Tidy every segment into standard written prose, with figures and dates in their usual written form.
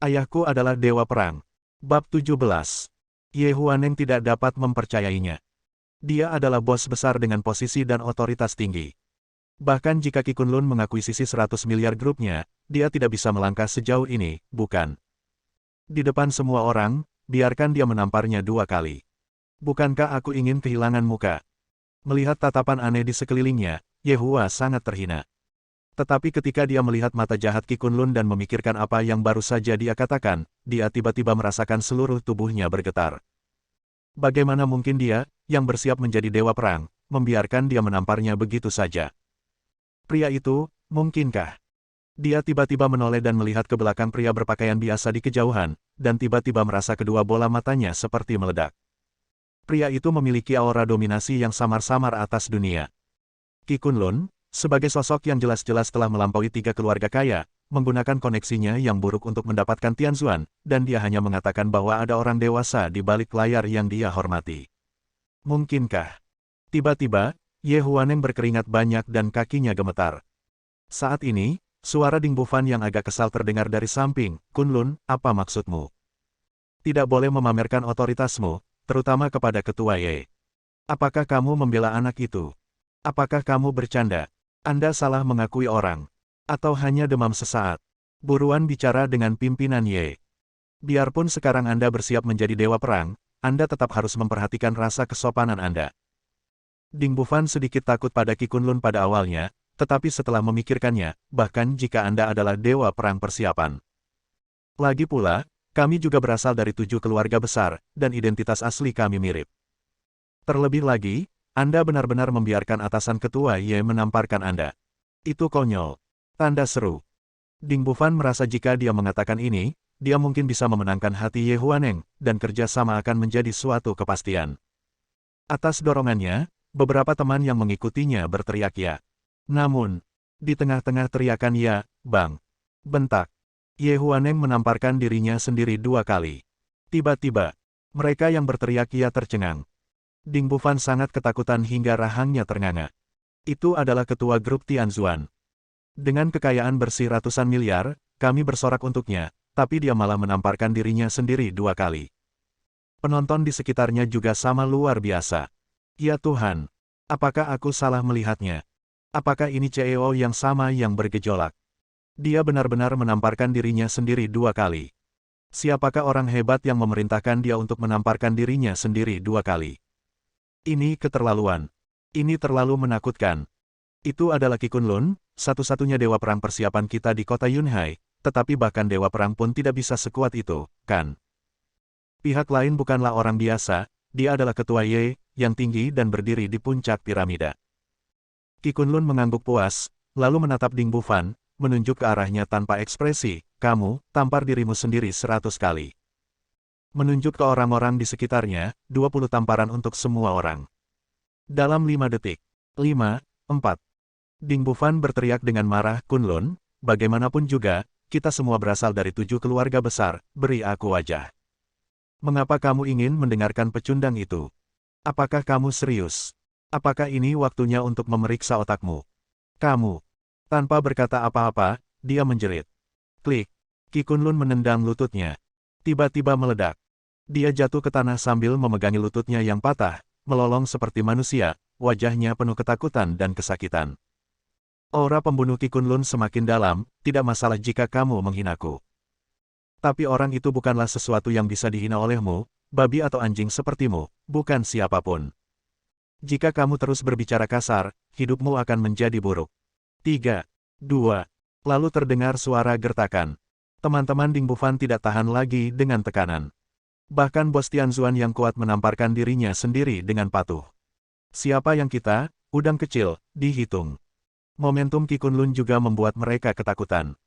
Ayahku adalah dewa perang. Bab 17. Ye Huaneng tidak dapat mempercayainya. Dia adalah bos besar dengan posisi dan otoritas tinggi. Bahkan jika Qi Kunlun mengakuisisi 100 miliar grupnya, dia tidak bisa melangkah sejauh ini, bukan? Di depan semua orang, biarkan dia menamparnya 2 kali. Bukankah aku ingin kehilangan muka? Melihat tatapan aneh di sekelilingnya, Ye Hua sangat terhina. Tetapi ketika dia melihat mata jahat Qi Kunlun dan memikirkan apa yang baru saja dia katakan, dia tiba-tiba merasakan seluruh tubuhnya bergetar. Bagaimana mungkin dia, yang bersiap menjadi dewa perang, membiarkan dia menamparnya begitu saja? Pria itu, mungkinkah? Dia tiba-tiba menoleh dan melihat ke belakang pria berpakaian biasa di kejauhan, dan tiba-tiba merasa kedua bola matanya seperti meledak. Pria itu memiliki aura dominasi yang samar-samar atas dunia. Qi Kunlun, sebagai sosok yang jelas-jelas telah melampaui 3 keluarga kaya, menggunakan koneksinya yang buruk untuk mendapatkan Tianzuan, dan dia hanya mengatakan bahwa ada orang dewasa di balik layar yang dia hormati. Mungkinkah? Tiba-tiba, Ye Huaneng berkeringat banyak dan kakinya gemetar. Saat ini, suara Ding Bufan yang agak kesal terdengar dari samping. Kunlun, apa maksudmu? Tidak boleh memamerkan otoritasmu, terutama kepada ketua Ye. Apakah kamu membela anak itu? Apakah kamu bercanda? Anda salah mengakui orang. Atau hanya demam sesaat? Buruan bicara dengan pimpinan Ye. Biarpun sekarang Anda bersiap menjadi dewa perang, Anda tetap harus memperhatikan rasa kesopanan Anda. Ding Bufan sedikit takut pada Qi Kunlun pada awalnya, tetapi setelah memikirkannya, bahkan jika Anda adalah dewa perang persiapan. Lagi pula, kami juga berasal dari 7 keluarga besar, dan identitas asli kami mirip. Terlebih lagi, Anda benar-benar membiarkan atasan ketua Ye menamparkan Anda. Itu konyol. Tanda seru. Ding Bufan merasa jika dia mengatakan ini, dia mungkin bisa memenangkan hati Ye Huaneng, dan kerjasama akan menjadi suatu kepastian. Atas dorongannya, beberapa teman yang mengikutinya berteriak ya. Namun, di tengah-tengah teriakan ya, bang, bentak, Ye Huaneng menamparkan dirinya sendiri 2 kali. Tiba-tiba, mereka yang berteriak ya tercengang. Ding Bufan sangat ketakutan hingga rahangnya ternganga. Itu adalah ketua grup Tianzuan. Dengan kekayaan bersih ratusan miliar, kami bersorak untuknya, tapi dia malah menamparkan dirinya sendiri 2 kali. Penonton di sekitarnya juga sama luar biasa. Ya Tuhan, apakah aku salah melihatnya? Apakah ini CEO yang sama yang bergejolak? Dia benar-benar menamparkan dirinya sendiri 2 kali. Siapakah orang hebat yang memerintahkan dia untuk menamparkan dirinya sendiri 2 kali? Ini keterlaluan. Ini terlalu menakutkan. Itu adalah Qi Kunlun, satu-satunya dewa perang persiapan kita di kota Yunhai, tetapi bahkan dewa perang pun tidak bisa sekuat itu, kan? Pihak lain bukanlah orang biasa, dia adalah ketua Ye, yang tinggi dan berdiri di puncak piramida. Qi Kunlun mengangguk puas, lalu menatap Ding Bufan, menunjuk ke arahnya tanpa ekspresi, kamu, tampar dirimu sendiri 100 kali. Menunjuk ke orang-orang di sekitarnya, 20 tamparan untuk semua orang. Dalam 5 detik. 5, 4. Ding Bufan berteriak dengan marah, Kunlun, bagaimanapun juga, kita semua berasal dari 7 keluarga besar, beri aku wajah. Mengapa kamu ingin mendengarkan pecundang itu? Apakah kamu serius? Apakah ini waktunya untuk memeriksa otakmu? Kamu. Tanpa berkata apa-apa, dia menjerit. Klik. Qi Kunlun menendang lututnya. Tiba-tiba meledak. Dia jatuh ke tanah sambil memegangi lututnya yang patah, melolong seperti manusia, wajahnya penuh ketakutan dan kesakitan. Aura pembunuh Qi Kunlun semakin dalam, tidak masalah jika kamu menghinaku. Tapi orang itu bukanlah sesuatu yang bisa dihina olehmu, babi atau anjing sepertimu, bukan siapapun. Jika kamu terus berbicara kasar, hidupmu akan menjadi buruk. 3, 2. Lalu terdengar suara gertakan. Teman-teman Ding Bufan tidak tahan lagi dengan tekanan. Bahkan bos Tianzuan yang kuat menamparkan dirinya sendiri dengan patuh. Siapa yang kita, udang kecil, dihitung. Momentum Qi Kunlun juga membuat mereka ketakutan.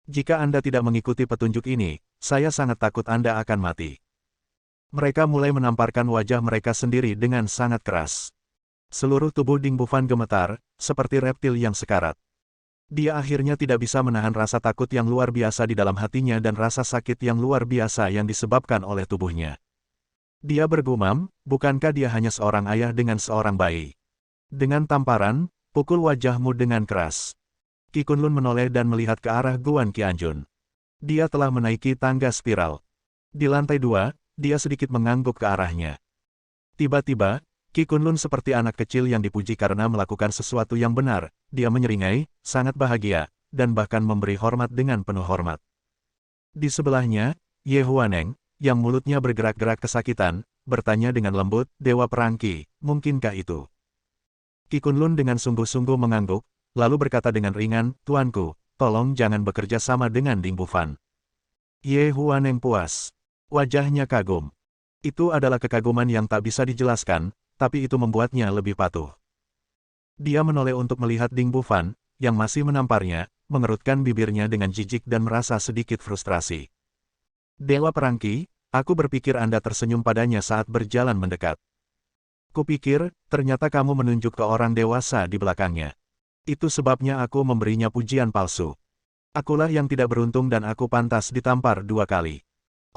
Jika Anda tidak mengikuti petunjuk ini, saya sangat takut Anda akan mati. Mereka mulai menamparkan wajah mereka sendiri dengan sangat keras. Seluruh tubuh Ding Bufan gemetar, seperti reptil yang sekarat. Dia akhirnya tidak bisa menahan rasa takut yang luar biasa di dalam hatinya dan rasa sakit yang luar biasa yang disebabkan oleh tubuhnya. Dia bergumam, bukankah dia hanya seorang ayah dengan seorang bayi? Dengan tamparan, pukul wajahmu dengan keras. Qi Kunlun menoleh dan melihat ke arah Guan Qianjun. Dia telah menaiki tangga spiral. Di lantai 2, dia sedikit mengangguk ke arahnya. Tiba-tiba, Qi Kunlun seperti anak kecil yang dipuji karena melakukan sesuatu yang benar. Dia menyeringai, sangat bahagia, dan bahkan memberi hormat dengan penuh hormat. Di sebelahnya, Ye Huaneng, yang mulutnya bergerak-gerak kesakitan, bertanya dengan lembut, Dewa Perang Qi, mungkinkah itu? Qi Kunlun dengan sungguh-sungguh mengangguk, lalu berkata dengan ringan, Tuanku, tolong jangan bekerja sama dengan Ding Bufan. Ye Huaneng puas. Wajahnya kagum. Itu adalah kekaguman yang tak bisa dijelaskan, tapi itu membuatnya lebih patuh. Dia menoleh untuk melihat Ding Bufan, yang masih menamparnya, mengerutkan bibirnya dengan jijik dan merasa sedikit frustrasi. Dewa Perang Qi, aku berpikir Anda tersenyum padanya saat berjalan mendekat. Kupikir, ternyata kamu menunjuk ke orang dewasa di belakangnya. Itu sebabnya aku memberinya pujian palsu. Akulah yang tidak beruntung dan aku pantas ditampar 2 kali.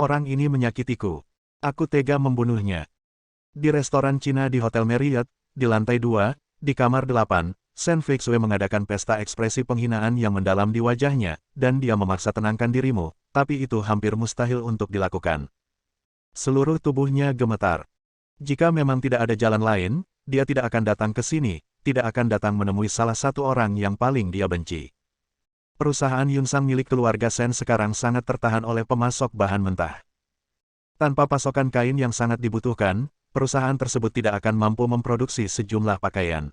Orang ini menyakitiku. Aku tega membunuhnya. Di restoran Cina di Hotel Marriott, di lantai 2, di kamar 8, Shen Feixue mengadakan pesta ekspresi penghinaan yang mendalam di wajahnya, dan dia memaksa tenangkan dirimu, tapi itu hampir mustahil untuk dilakukan. Seluruh tubuhnya gemetar. Jika memang tidak ada jalan lain, dia tidak akan datang ke sini, tidak akan datang menemui salah satu orang yang paling dia benci. Perusahaan Yunsang milik keluarga Shen sekarang sangat tertahan oleh pemasok bahan mentah. Tanpa pasokan kain yang sangat dibutuhkan, perusahaan tersebut tidak akan mampu memproduksi sejumlah pakaian.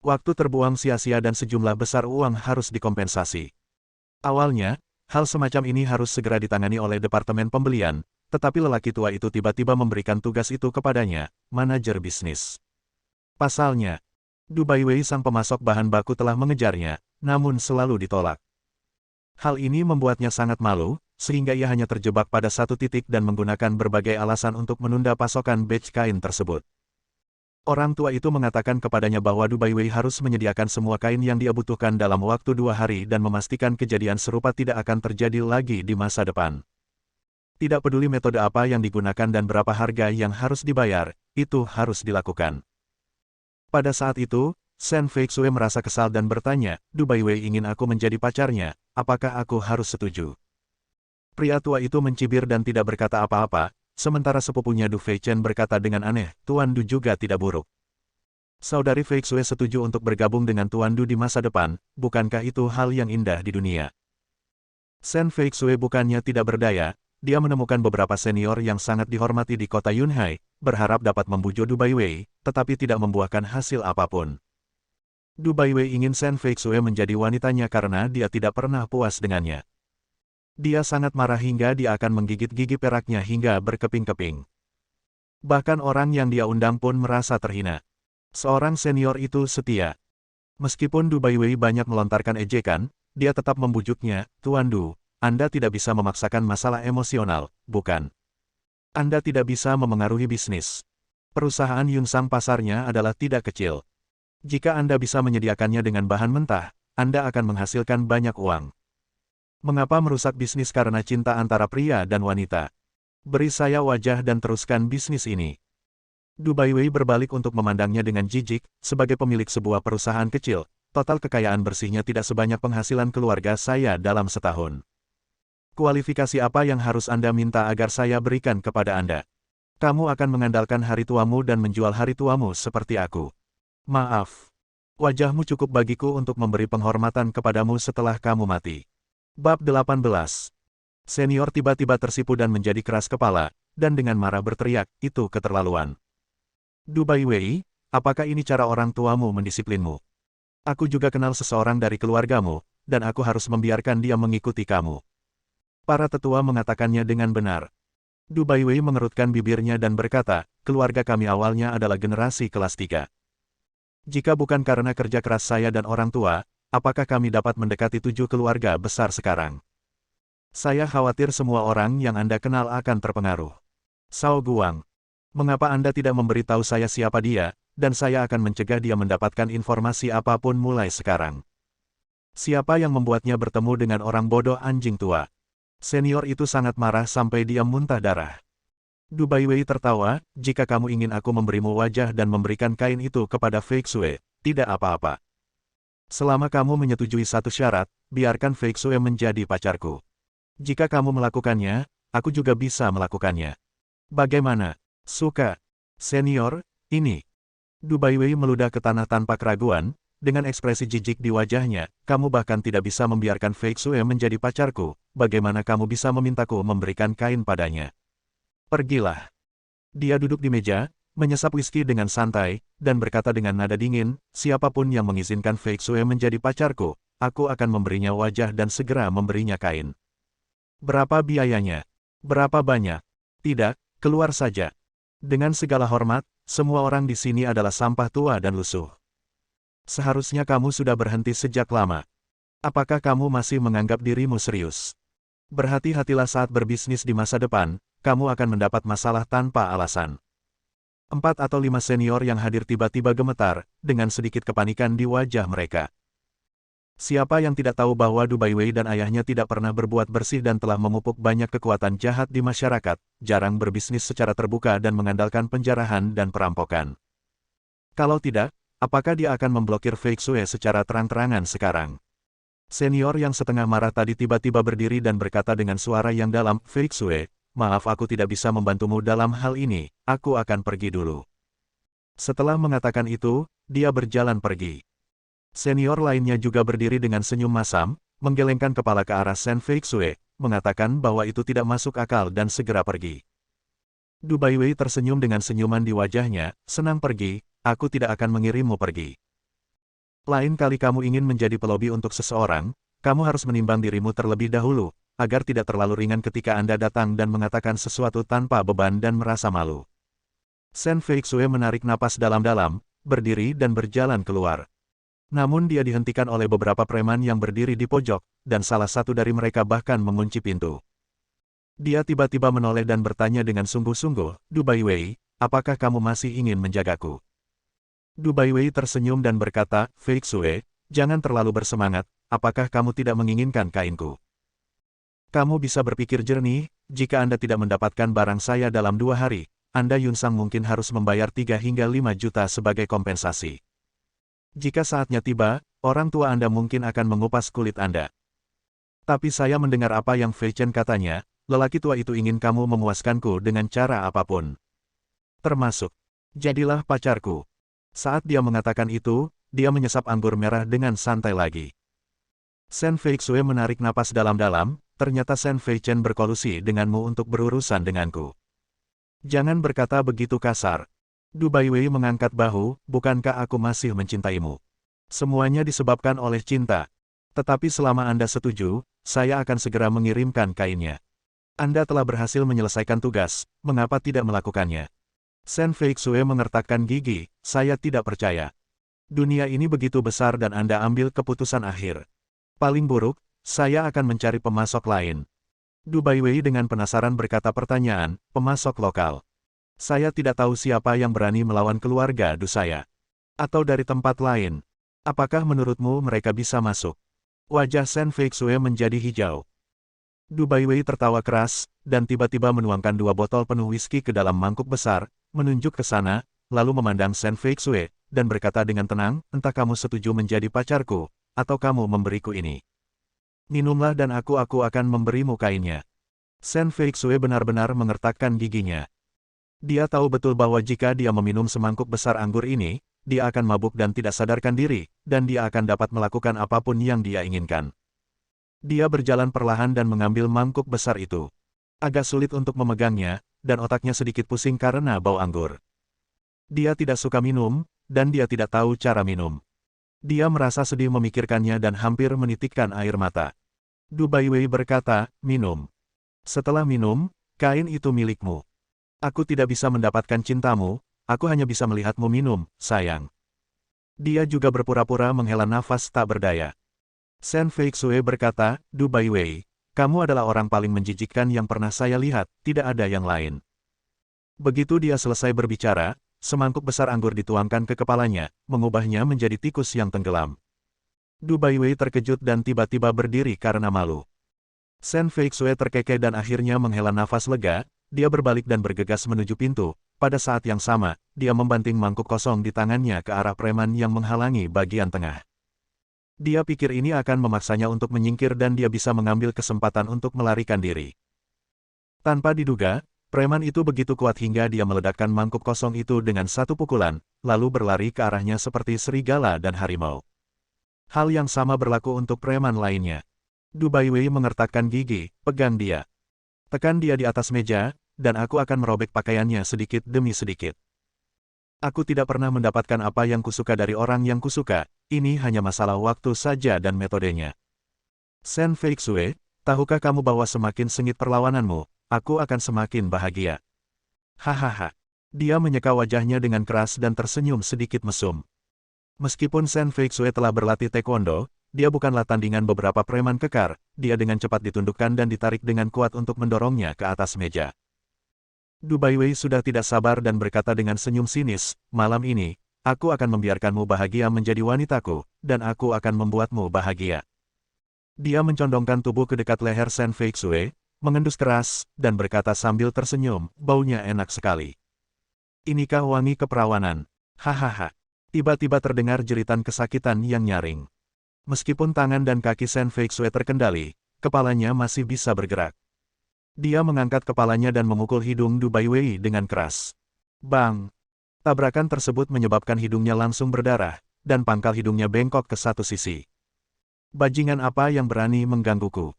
Waktu terbuang sia-sia dan sejumlah besar uang harus dikompensasi. Awalnya, hal semacam ini harus segera ditangani oleh Departemen Pembelian, tetapi lelaki tua itu tiba-tiba memberikan tugas itu kepadanya, manajer bisnis. Pasalnya, Du Baiwei sang pemasok bahan baku telah mengejarnya, namun selalu ditolak. Hal ini membuatnya sangat malu, sehingga ia hanya terjebak pada satu titik dan menggunakan berbagai alasan untuk menunda pasokan batch kain tersebut. Orang tua itu mengatakan kepadanya bahwa Du Baiwei harus menyediakan semua kain yang dia butuhkan dalam waktu 2 hari dan memastikan kejadian serupa tidak akan terjadi lagi di masa depan. Tidak peduli metode apa yang digunakan dan berapa harga yang harus dibayar, itu harus dilakukan. Pada saat itu, Shen Feixue merasa kesal dan bertanya, Du Baiwei ingin aku menjadi pacarnya, apakah aku harus setuju? Pria tua itu mencibir dan tidak berkata apa-apa, sementara sepupunya Du Feichen berkata dengan aneh, Tuan Du juga tidak buruk. Saudari Feixue setuju untuk bergabung dengan Tuan Du di masa depan, bukankah itu hal yang indah di dunia? Shen Feixue bukannya tidak berdaya, dia menemukan beberapa senior yang sangat dihormati di kota Yunhai, berharap dapat membujuk Du Baiwei, tetapi tidak membuahkan hasil apapun. Du Baiwei ingin Shen Feixue menjadi wanitanya karena dia tidak pernah puas dengannya. Dia sangat marah hingga dia akan menggigit gigi peraknya hingga berkeping-keping. Bahkan orang yang dia undang pun merasa terhina. Seorang senior itu setia. Meskipun Du Baiwei banyak melontarkan ejekan, dia tetap membujuknya, Tuan Du, Anda tidak bisa memaksakan masalah emosional, bukan? Anda tidak bisa memengaruhi bisnis. Perusahaan Yunsang pasarnya adalah tidak kecil. Jika Anda bisa menyediakannya dengan bahan mentah, Anda akan menghasilkan banyak uang. Mengapa merusak bisnis karena cinta antara pria dan wanita? Beri saya wajah dan teruskan bisnis ini. Du Baiwei berbalik untuk memandangnya dengan jijik, sebagai pemilik sebuah perusahaan kecil, total kekayaan bersihnya tidak sebanyak penghasilan keluarga saya dalam setahun. Kualifikasi apa yang harus Anda minta agar saya berikan kepada Anda? Kamu akan mengandalkan hari tuamu dan menjual hari tuamu seperti aku. Maaf. Wajahmu cukup bagiku untuk memberi penghormatan kepadamu setelah kamu mati. Bab 18. Senior tiba-tiba tersipu dan menjadi keras kepala, dan dengan marah berteriak, itu keterlaluan. Du Baiwei, apakah ini cara orang tuamu mendisiplinmu? Aku juga kenal seseorang dari keluargamu, dan aku harus membiarkan dia mengikuti kamu. Para tetua mengatakannya dengan benar. Du Baiwei mengerutkan bibirnya dan berkata, keluarga kami awalnya adalah generasi kelas 3. Jika bukan karena kerja keras saya dan orang tua, apakah kami dapat mendekati 7 keluarga besar sekarang? Saya khawatir semua orang yang Anda kenal akan terpengaruh. Sao Guang, mengapa Anda tidak memberitahu saya siapa dia, dan saya akan mencegah dia mendapatkan informasi apapun mulai sekarang. Siapa yang membuatnya bertemu dengan orang bodoh anjing tua? Senior itu sangat marah sampai dia muntah darah. Du Baiwei tertawa, jika kamu ingin aku memberimu wajah dan memberikan kain itu kepada Feixue, tidak apa-apa. Selama kamu menyetujui satu syarat, biarkan Feixue menjadi pacarku. Jika kamu melakukannya, aku juga bisa melakukannya. Bagaimana? Suka? Senior, ini. Du Baiwei meludah ke tanah tanpa keraguan, dengan ekspresi jijik di wajahnya, kamu bahkan tidak bisa membiarkan Fei Xue menjadi pacarku, bagaimana kamu bisa memintaku memberikan kain padanya? Pergilah. Dia duduk di meja, menyesap whisky dengan santai, dan berkata dengan nada dingin, siapapun yang mengizinkan Fei Xue menjadi pacarku, aku akan memberinya wajah dan segera memberinya kain. Berapa biayanya? Berapa banyak? Tidak, keluar saja. Dengan segala hormat, semua orang di sini adalah sampah tua dan lusuh. Seharusnya kamu sudah berhenti sejak lama. Apakah kamu masih menganggap dirimu serius? Berhati-hatilah saat berbisnis di masa depan, kamu akan mendapat masalah tanpa alasan. 4 atau 5 senior yang hadir tiba-tiba gemetar, dengan sedikit kepanikan di wajah mereka. Siapa yang tidak tahu bahwa Du Baiwei dan ayahnya tidak pernah berbuat bersih dan telah memupuk banyak kekuatan jahat di masyarakat, jarang berbisnis secara terbuka dan mengandalkan penjarahan dan perampokan. Kalau tidak, apakah dia akan memblokir Fei Xue secara terang-terangan sekarang? Senior yang setengah marah tadi tiba-tiba berdiri dan berkata dengan suara yang dalam, Fei Xue, maaf aku tidak bisa membantumu dalam hal ini, aku akan pergi dulu. Setelah mengatakan itu, dia berjalan pergi. Senior lainnya juga berdiri dengan senyum masam, menggelengkan kepala ke arah Shen Fei Xue, mengatakan bahwa itu tidak masuk akal dan segera pergi. Du Baiwei tersenyum dengan senyuman di wajahnya, senang pergi, aku tidak akan mengirimmu pergi. Lain kali kamu ingin menjadi pelobi untuk seseorang, kamu harus menimbang dirimu terlebih dahulu, agar tidak terlalu ringan ketika Anda datang dan mengatakan sesuatu tanpa beban dan merasa malu. Shen Fei Xue menarik napas dalam-dalam, berdiri dan berjalan keluar. Namun dia dihentikan oleh beberapa preman yang berdiri di pojok, dan salah satu dari mereka bahkan mengunci pintu. Dia tiba-tiba menoleh dan bertanya dengan sungguh-sungguh, Du Baiwei, apakah kamu masih ingin menjagaku? Du Baiwei tersenyum dan berkata, Fei Xue, jangan terlalu bersemangat, apakah kamu tidak menginginkan kainku? Kamu bisa berpikir jernih, jika Anda tidak mendapatkan barang saya dalam 2 hari, Anda Yunsang mungkin harus membayar 3 hingga 5 juta sebagai kompensasi. Jika saatnya tiba, orang tua Anda mungkin akan mengupas kulit Anda. Tapi saya mendengar apa yang Fei Chen katanya, lelaki tua itu ingin kamu memuaskanku dengan cara apapun. Termasuk, jadilah pacarku. Saat dia mengatakan itu, dia menyesap anggur merah dengan santai lagi. Shen Fei Xue menarik napas dalam-dalam, ternyata Shen Fei Chen berkolusi denganmu untuk berurusan denganku. Jangan berkata begitu kasar. Du Baiwei mengangkat bahu, bukankah aku masih mencintaimu? Semuanya disebabkan oleh cinta. Tetapi selama Anda setuju, saya akan segera mengirimkan kainnya. Anda telah berhasil menyelesaikan tugas, mengapa tidak melakukannya? Shen Fei Xue mengertakkan gigi, saya tidak percaya. Dunia ini begitu besar dan Anda ambil keputusan akhir. Paling buruk, saya akan mencari pemasok lain. Du Baiwei dengan penasaran berkata pertanyaan, pemasok lokal. Saya tidak tahu siapa yang berani melawan keluarga Du saya. Atau dari tempat lain. Apakah menurutmu mereka bisa masuk? Wajah Shen Fei Xue menjadi hijau. Du Baiwei tertawa keras, dan tiba-tiba menuangkan 2 botol penuh whisky ke dalam mangkuk besar, menunjuk ke sana, lalu memandang Shen Fei Xue, dan berkata dengan tenang, entah kamu setuju menjadi pacarku, atau kamu memberiku ini. Minumlah dan aku akan memberimu kainnya. Shen Fei Xue benar-benar mengertakkan giginya. Dia tahu betul bahwa jika dia meminum semangkuk besar anggur ini, dia akan mabuk dan tidak sadarkan diri, dan dia akan dapat melakukan apapun yang dia inginkan. Dia berjalan perlahan dan mengambil mangkuk besar itu. Agak sulit untuk memegangnya, dan otaknya sedikit pusing karena bau anggur. Dia tidak suka minum, dan dia tidak tahu cara minum. Dia merasa sedih memikirkannya dan hampir menitikkan air mata. Du Baiwei berkata, minum. Setelah minum, kain itu milikmu. Aku tidak bisa mendapatkan cintamu, aku hanya bisa melihatmu minum, sayang. Dia juga berpura-pura menghela nafas tak berdaya. Shen Fei Xue berkata, Du Baiwei, kamu adalah orang paling menjijikkan yang pernah saya lihat, tidak ada yang lain. Begitu dia selesai berbicara, semangkuk besar anggur dituangkan ke kepalanya, mengubahnya menjadi tikus yang tenggelam. Du Baiwei terkejut dan tiba-tiba berdiri karena malu. Shen Fei Xue terkekeh dan akhirnya menghela nafas lega. Dia berbalik dan bergegas menuju pintu. Pada saat yang sama, dia membanting mangkuk kosong di tangannya ke arah preman yang menghalangi bagian tengah. Dia pikir ini akan memaksanya untuk menyingkir dan dia bisa mengambil kesempatan untuk melarikan diri. Tanpa diduga, preman itu begitu kuat hingga dia meledakkan mangkuk kosong itu dengan satu pukulan, lalu berlari ke arahnya seperti serigala dan harimau. Hal yang sama berlaku untuk preman lainnya. Du Baiwei mengertakkan gigi, pegang dia. Tekan dia di atas meja, dan aku akan merobek pakaiannya sedikit demi sedikit. Aku tidak pernah mendapatkan apa yang kusuka dari orang yang kusuka, ini hanya masalah waktu saja dan metodenya. Shen Feixue, tahukah kamu bahwa semakin sengit perlawananmu, aku akan semakin bahagia. Hahaha. Dia menyeka wajahnya dengan keras dan tersenyum sedikit mesum. Meskipun Shen Feixue telah berlatih taekwondo, dia bukanlah tandingan beberapa preman kekar, dia dengan cepat ditundukkan dan ditarik dengan kuat untuk mendorongnya ke atas meja. Du Baiwei sudah tidak sabar dan berkata dengan senyum sinis, malam ini, aku akan membiarkanmu bahagia menjadi wanitaku, dan aku akan membuatmu bahagia. Dia mencondongkan tubuh ke dekat leher Shen Feixue, mengendus keras, dan berkata sambil tersenyum, baunya enak sekali. Inikah wangi keperawanan? Hahaha. Tiba-tiba terdengar jeritan kesakitan yang nyaring. Meskipun tangan dan kaki Shen Feixue terkendali, kepalanya masih bisa bergerak. Dia mengangkat kepalanya dan memukul hidung Du Baiwei dengan keras. Bang! Tabrakan tersebut menyebabkan hidungnya langsung berdarah, dan pangkal hidungnya bengkok ke satu sisi. Bajingan apa yang berani menggangguku?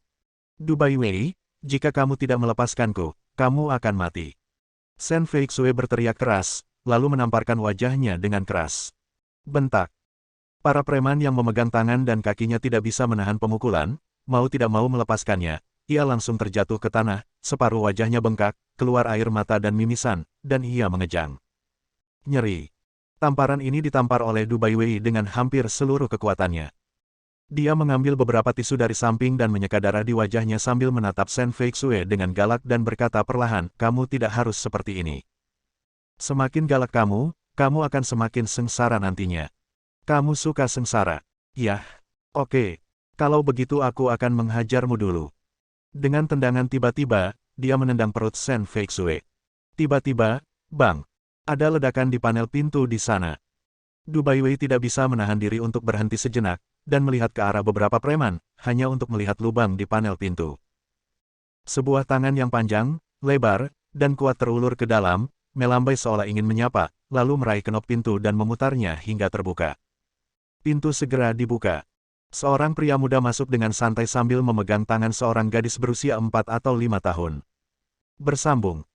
Du Baiwei, jika kamu tidak melepaskanku, kamu akan mati. Shen Feixue berteriak keras, lalu menamparkan wajahnya dengan keras. Bentak. Para preman yang memegang tangan dan kakinya tidak bisa menahan pemukulan, mau tidak mau melepaskannya. Ia langsung terjatuh ke tanah, separuh wajahnya bengkak, keluar air mata dan mimisan, dan ia mengejang. Nyeri. Tamparan ini ditampar oleh Du Baiwei dengan hampir seluruh kekuatannya. Dia mengambil beberapa tisu dari samping dan menyeka darah di wajahnya sambil menatap Shen Feixue dengan galak dan berkata perlahan, kamu tidak harus seperti ini. Semakin galak kamu akan semakin sengsara nantinya. Kamu suka sengsara? Yah. Oke. Kalau begitu aku akan menghajarmu dulu. Dengan tendangan tiba-tiba, dia menendang perut Shen Feixue. Tiba-tiba, bang! Ada ledakan di panel pintu di sana. Du Baiwei tidak bisa menahan diri untuk berhenti sejenak, dan melihat ke arah beberapa preman, hanya untuk melihat lubang di panel pintu. Sebuah tangan yang panjang, lebar, dan kuat terulur ke dalam, melambai seolah ingin menyapa, lalu meraih kenop pintu dan memutarnya hingga terbuka. Pintu segera dibuka. Seorang pria muda masuk dengan santai sambil memegang tangan seorang gadis berusia 4 atau 5 tahun. Bersambung.